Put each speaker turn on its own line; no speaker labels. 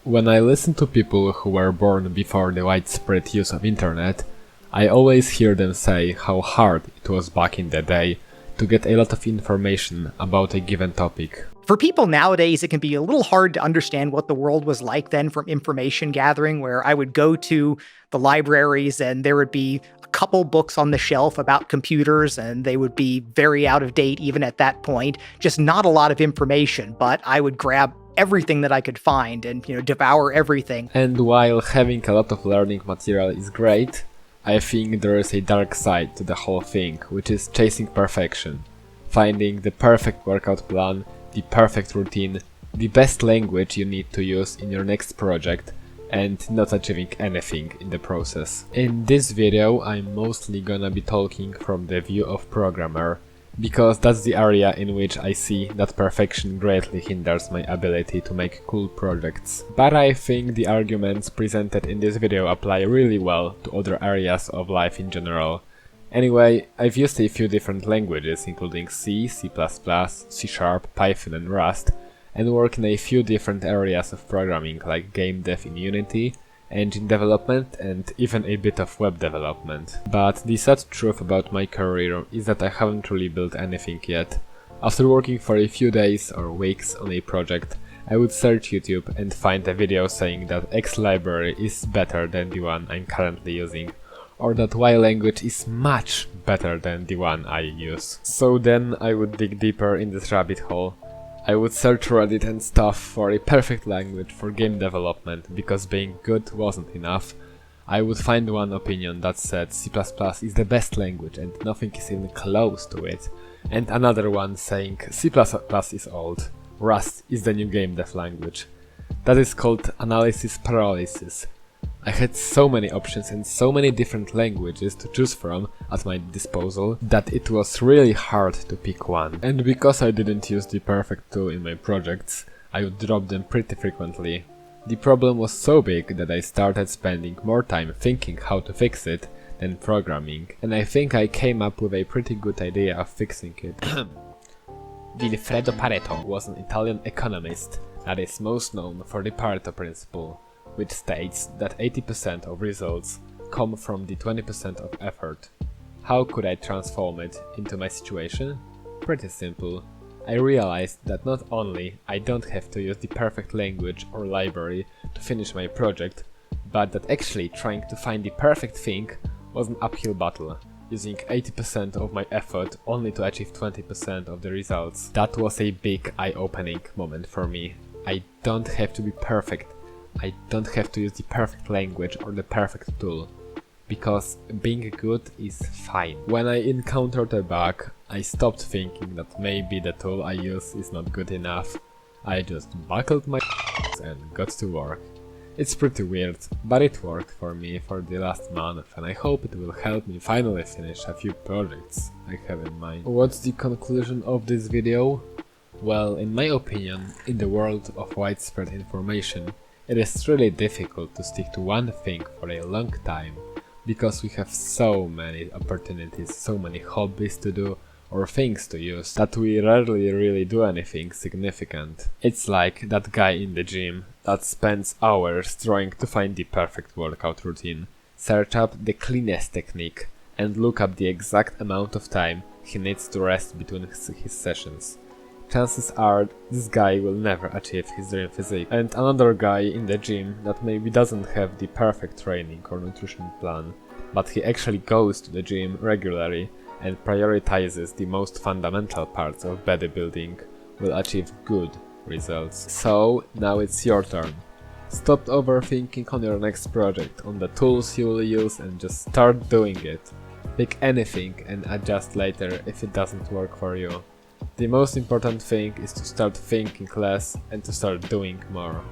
When I listen to people who were born before the widespread use of internet, I always hear them say how hard it was back in the day to get a lot of information about a given topic.
For people nowadays, it can be a little hard to understand what the world was like then from information gathering, where I would go to the libraries and there would be a couple books on the shelf about computers and they would be very out of date even at that point. Just not a lot of information, but I would grab everything that I could find and, devour everything.
And while having a lot of learning material is great, I think there is a dark side to the whole thing, which is chasing perfection. Finding the perfect workout plan, the perfect routine, the best language you need to use in your next project, and not achieving anything in the process. In this video I'm mostly gonna be talking from the view of programmer, because that's the area in which I see that perfection greatly hinders my ability to make cool projects. But I think the arguments presented in this video apply really well to other areas of life in general. Anyway, I've used a few different languages including C, C++, C#, Python and Rust, and work in a few different areas of programming like game dev in Unity, engine development and even a bit of web development. But the sad truth about my career is that I haven't really built anything yet. After working for a few days or weeks on a project, I would search YouTube and find a video saying that X library is better than the one I'm currently using, or that Y language is much better than the one I use. So then I would dig deeper in this rabbit hole. I would search Reddit and stuff for a perfect language for game development, because being good wasn't enough. I would find one opinion that said C++ is the best language and nothing is even close to it, and another one saying C++ is old, Rust is the new game dev language. That is called analysis-paralysis. I had so many options and so many different languages to choose from at my disposal that it was really hard to pick one. And because I didn't use the perfect tool in my projects, I would drop them pretty frequently. The problem was so big that I started spending more time thinking how to fix it than programming, and I think I came up with a pretty good idea of fixing it. Vilfredo Pareto was an Italian economist that is most known for the Pareto principle, which states that 80% of results come from the 20% of effort. How could I transform it into my situation? Pretty simple. I realized that not only I don't have to use the perfect language or library to finish my project, but that actually trying to find the perfect thing was an uphill battle, using 80% of my effort only to achieve 20% of the results. That was a big eye-opening moment for me. I don't have to be perfect. I don't have to use the perfect language or the perfect tool, because being good is fine. When I encountered a bug, I stopped thinking that maybe the tool I use is not good enough. I just buckled my and got to work. It's pretty weird, but it worked for me for the last month, and I hope it will help me finally finish a few projects I have in mind. What's the conclusion of this video? Well, in my opinion, in the world of widespread information, it is really difficult to stick to one thing for a long time, because we have so many opportunities, so many hobbies to do or things to use, that we rarely really do anything significant. It's like that guy in the gym that spends hours trying to find the perfect workout routine, search up the cleanest technique, and look up the exact amount of time he needs to rest between his sessions. Chances are this guy will never achieve his dream physique. And another guy in the gym that maybe doesn't have the perfect training or nutrition plan, but he actually goes to the gym regularly and prioritizes the most fundamental parts of bodybuilding, will achieve good results. So now it's your turn. Stop overthinking on your next project, on the tools you will use, and just start doing it. Pick anything and adjust later if it doesn't work for you. The most important thing is to start thinking less and to start doing more.